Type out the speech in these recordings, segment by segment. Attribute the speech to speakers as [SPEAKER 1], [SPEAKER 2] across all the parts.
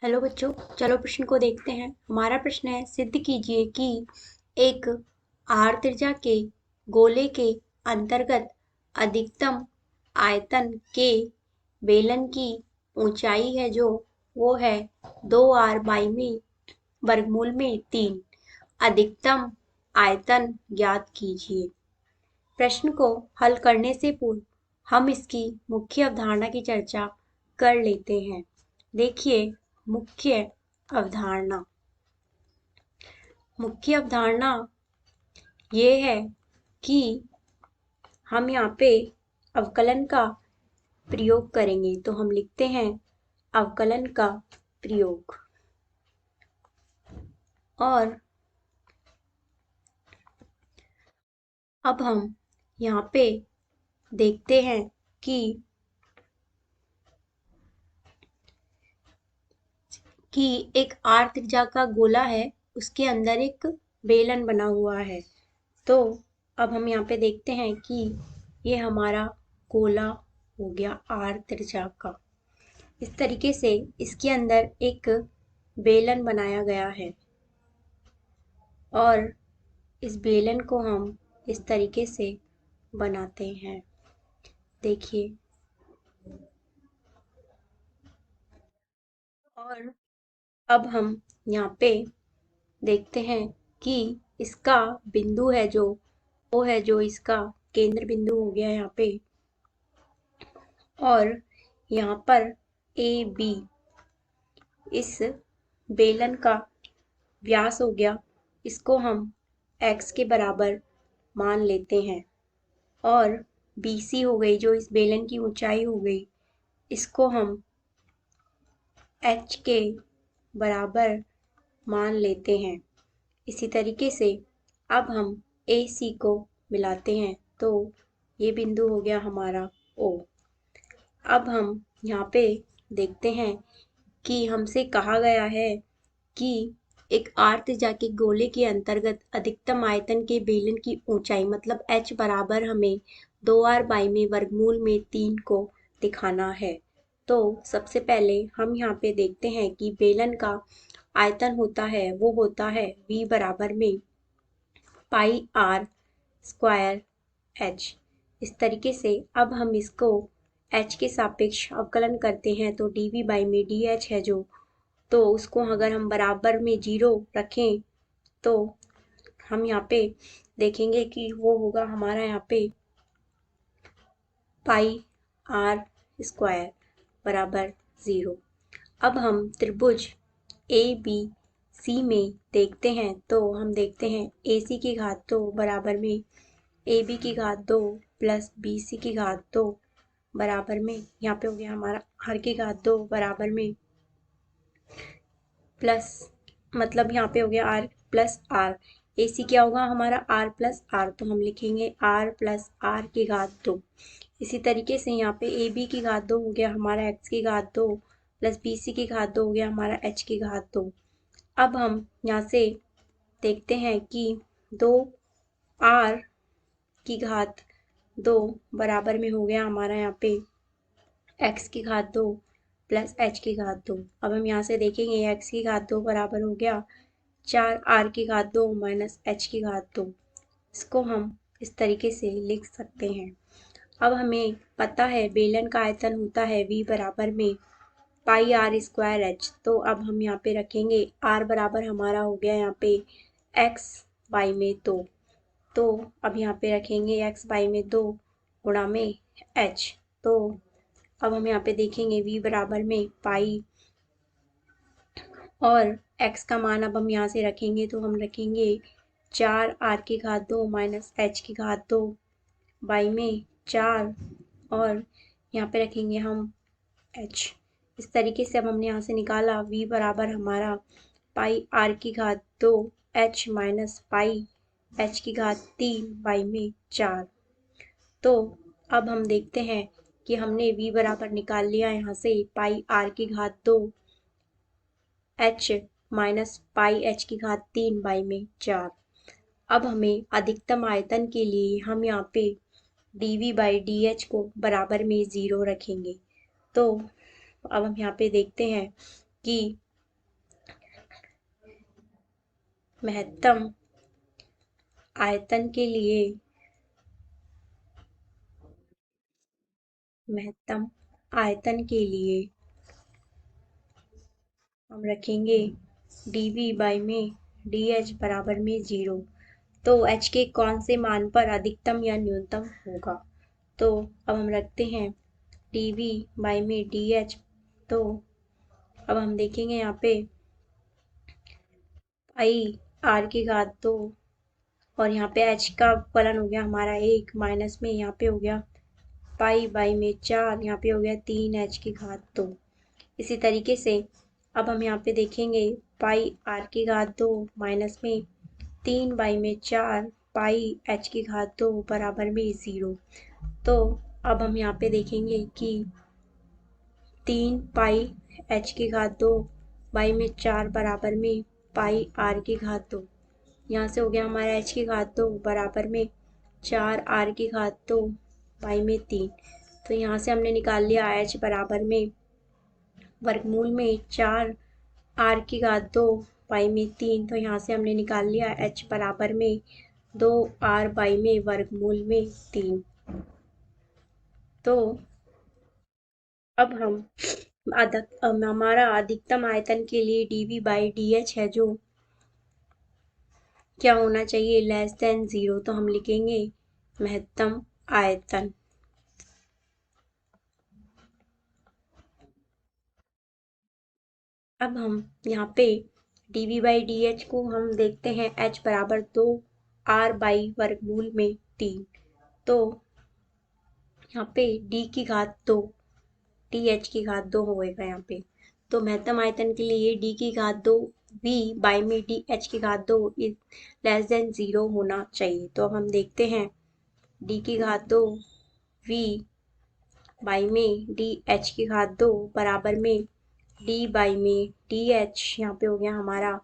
[SPEAKER 1] Hello बच्चों, चलो प्रश्न को देखते हैं। हमारा प्रश्न है, सिद्ध कीजिए कि एक आर त्रिज्या के गोले के अंतर्गत अधिकतम आयतन के बेलन की ऊंचाई है जो वो है 2r बाई में वर्गमूल में 3। अधिकतम आयतन ज्ञात कीजिए। प्रश्न को हल करने से पूर्व हम इसकी मुख्य अवधारणा की चर्चा कर लेते हैं। देखिए, मुख्य अवधारणा मुख्य अवधारणा ये है कि हम यहाँ पे अवकलन का प्रयोग करेंगे, तो हम लिखते हैं अवकलन का प्रयोग। और अब हम यहाँ पे देखते हैं कि एक आर त्रिज्या का गोला है, उसके अंदर एक बेलन बना हुआ है। तो अब हम यहाँ पे देखते हैं कि ये हमारा गोला हो गया आर त्रिज्या का। इस तरीके से इसके अंदर एक बेलन बनाया गया है और इस बेलन को हम इस तरीके से बनाते हैं। देखिए, और अब हम यहाँ पे देखते हैं कि इसका बिंदु है जो वो है जो इसका केंद्र बिंदु हो गया यहाँ पे। और यहाँ पर ए बी इस बेलन का व्यास हो गया, इसको हम x के बराबर मान लेते हैं। और BC हो गई जो इस बेलन की ऊंचाई हो गई, इसको हम h के बराबर मान लेते हैं। इसी तरीके से अब हम AC को मिलाते हैं, तो ये बिंदु हो गया हमारा O। अब हम यहाँ पे देखते हैं कि हमसे कहा गया है कि एक आर त्रिज्या के गोले के अंतर्गत अधिकतम आयतन के बेलन की ऊंचाई मतलब h बराबर हमें 2r बाई में वर्गमूल में 3 को दिखाना है। तो सबसे पहले हम यहाँ पे देखते हैं कि बेलन का आयतन होता है वो होता है v बराबर में पाई आर स्क्वायर h। इस तरीके से अब हम इसको h के सापेक्ष अवकलन करते हैं, तो dv बाई में dh है जो, तो उसको अगर हम बराबर में 0 रखें तो हम यहाँ पे देखेंगे कि वो होगा हमारा यहाँ पे पाई आर स्क्वायर बराबर 0। अब हम त्रिभुज ए बी सी में देखते हैं, तो हम देखते हैं AC की घात 2 बराबर में AB की घात 2 प्लस BC की घात 2 बराबर में, यहाँ पे हो गया हमारा हर की घात 2 बराबर में प्लस, मतलब यहाँ पे हो गया r प्लस आर। AC क्या होगा हमारा r प्लस आर, तो हम लिखेंगे r प्लस आर की घात 2। इसी तरीके से यहाँ पे AB की घात 2 हो गया हमारा x की घात 2 प्लस BC की घात 2 हो गया हमारा h की घात 2। अब हम यहाँ से देखते हैं कि 2r की घात 2 बराबर में हो गया हमारा यहाँ पे x की घात 2 प्लस h की घात 2। अब हम यहाँ से देखेंगे x की घात 2 बराबर हो गया 4r की घात 2 माइनस h की घात 2। इसको हम इस तरीके से लिख सकते हैं। अब हमें पता है बेलन का आयतन होता है v बराबर में पाई आर स्क्वायर h। तो अब हम यहाँ पे रखेंगे r बराबर हमारा हो गया यहाँ पे x बाई में 2। तो अब यहाँ पे रखेंगे x बाई में 2 गुणा में h। तो अब हम यहाँ पे देखेंगे v बराबर में पाई और x का मान अब हम यहाँ से रखेंगे, तो हम रखेंगे 4r की घात 2 माइनस h की घात 2 बाई में 4 और यहाँ पे रखेंगे हम h। इस तरीके से अब हमने यहाँ से निकाला v बराबर हमारा पाई r की घात 2 h माइनस पाई h की घात 3 बाई में 4। तो अब हम देखते हैं कि हमने v बराबर निकाल लिया यहाँ से पाई r की घात 2 h माइनस पाई h की घात 3 बाई में 4। अब हमें अधिकतम आयतन के लिए हम यहाँ पे dv बाई dh को बराबर में 0 रखेंगे। तो अब हम यहाँ पे देखते हैं कि महत्तम आयतन के लिए महत्तम आयतन के लिए हम रखेंगे dv बाई में dh बराबर में 0। तो h के कौन से मान पर अधिकतम या न्यूनतम होगा? तो अब हम रखते हैं dv बाई में dh। तो अब हम देखेंगे यहाँ पे आई r की घात 2 और यहाँ पे h का फलन हो गया हमारा 1 माइनस में यहाँ पे हो गया पाई बाई में 4, यहाँ पे हो गया 3h की घात 2। इसी तरीके से अब हम यहाँ पे देखेंगे पाई r की घात 2 माइनस में 3 बाई में 4 पाई h की घात 2 बराबर में 0। तो अब हम यहाँ पे देखेंगे कि 3 पाई h की घात 2 बाई में 4 बराबर में पाई r की घात 2। यहाँ से हो गया हमारा h की घात 2 बराबर में 4 r की घात 2 बाई में 3। तो यहाँ से हमने निकाल लिया h बराबर में वर्गमूल में 4 r की घात 2 बाई में 3। तो यहाँ से हमने निकाल लिया h बराबर में 2 r बाई में वर्गमूल में 3। तो अब हम हमारा अधिकतम आयतन के लिए dv बाई dh है जो क्या होना चाहिए, लेस देन 0। तो हम लिखेंगे महत्तम आयतन। अब हम यहाँ पे dv बाई dh को हम देखते हैं h बराबर 2 r बाई वर्गमूल में 3। तो यहाँ पे d की घात 2 dh की घात 2 होएगा यहाँ पे। तो महत्तम आयतन के लिए d की घात 2 v बाई में dh की घात 2 लेस देन 0 होना चाहिए। तो हम देखते हैं d की घात 2 v बाई में dh की घात 2 बराबर में d बाई में dh, यहाँ पे हो गया हमारा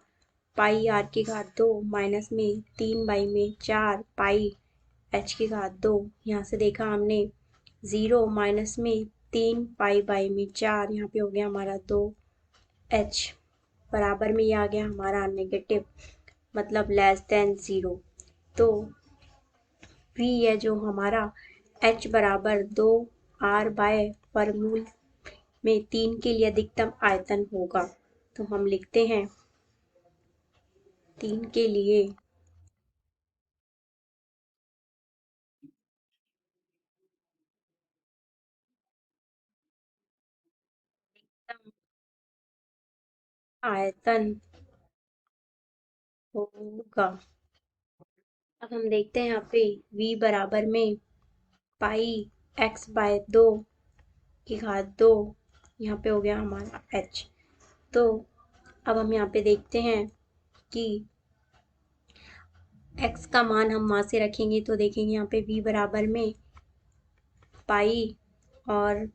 [SPEAKER 1] पाई r की घात 2 माइनस में 3 बाई में 4 पाई h की घात 2। यहाँ से देखा हमने 0 माइनस में 3 पाई बाई में 4, यहाँ पे हो गया हमारा 2h बराबर में ये आ गया हमारा नेगेटिव, मतलब लेस देन 0। तो v है जो हमारा h बराबर 2 r बाय वर्गमूल में 3 के लिए अधिकतम आयतन होगा। तो हम लिखते हैं 3 के लिए आयतन होगा। अब हम देखते हैं यहाँ पे v बराबर में पाई x बाय 2 की घात 2, यहाँ पे हो गया हमारा h। तो अब हम यहाँ पे देखते हैं कि x का मान हम वहाँ से रखेंगे तो देखेंगे यहाँ पे v बराबर में पाई और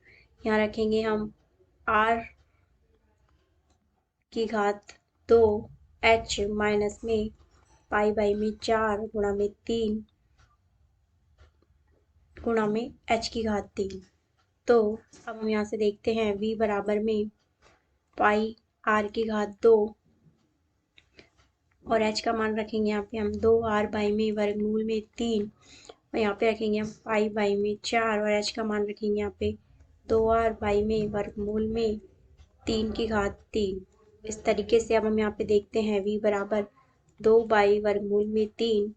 [SPEAKER 1] यहाँ रखेंगे हम r की घात 2 h माइनस में पाई बाई में 4 गुणा में 3 गुणा में h की घात 3। तो अब हम यहाँ से देखते हैं v बराबर में पाई r की घात 2 और h का मान रखेंगे यहाँ पे हम 2r बाई में वर्गमूल में 3 और यहाँ पे रखेंगे हम पाई बाई में 4 और h का मान रखेंगे यहाँ पे 2r बाई में वर्गमूल में 3 की घात 3। इस तरीके से अब हम यहाँ पे देखते हैं v बराबर 2 बाई वर्गमूल में 3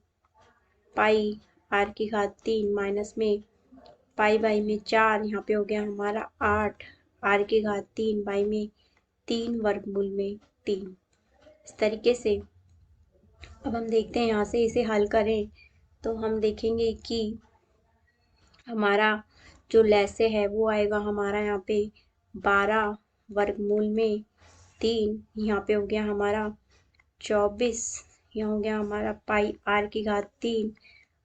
[SPEAKER 1] पाई r की घात 3 माइनस में पाई बाई में 4, यहाँ पे हो गया हमारा 8 r की घात 3 बाई में 3 वर्गमूल में 3। इस तरीके से अब हम देखते हैं यहाँ से इसे हल करें तो हम देखेंगे कि हमारा जो लैसे है वो आएगा हमारा यहाँ पे 12 वर्गमूल में 3, यहाँ पे हो गया हमारा 24, यहाँ हो गया हमारा पाई r की घात 3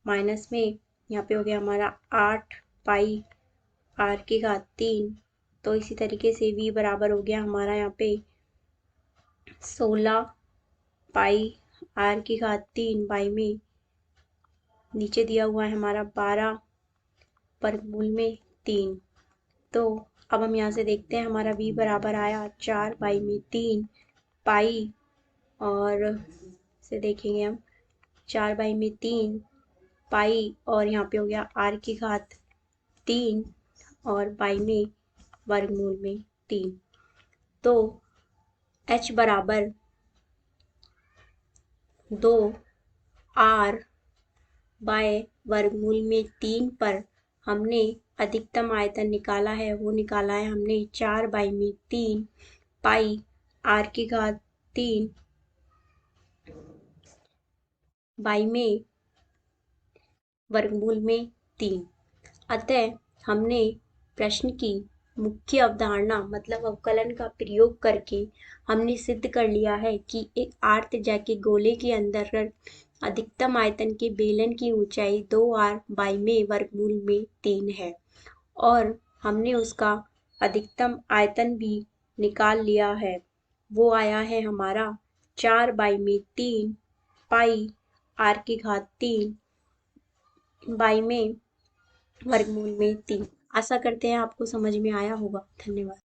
[SPEAKER 1] माइनस में यहाँ पे हो गया हमारा 8 पाई r की घात 3। तो इसी तरीके से v बराबर हो गया हमारा यहाँ पे 16 पाई r की घात 3 बाई में नीचे दिया हुआ है हमारा 12 वर्गमूल में 3। तो अब हम यहाँ से देखते हैं हमारा v बराबर आया 4 बाई में 3 पाई और से देखेंगे हम, 4/3 पाई और यहाँ पे हो गया r⁻³ और बाई में वर्गमूल में 3। तो h बराबर 2r/√3 पर हमने अधिकतम आयतन निकाला है, वो निकाला है हमने 4/3 पाई r⁻³ बाई में वर्गमूल में 3। अतः हमने प्रश्न की मुख्य अवधारणा मतलब अवकलन का प्रयोग करके हमने सिद्ध कर लिया है कि एक r त्रिज्या के गोले के अंदर अधिकतम आयतन के बेलन की ऊंचाई 2r बाई में वर्गमूल में 3 है और हमने उसका अधिकतम आयतन भी निकाल लिया है। वो आया है हमारा 4/3 पाई r⁻³ बाई में वर्गमूल में 3। आशा करते हैं आपको समझ में आया होगा। धन्यवाद।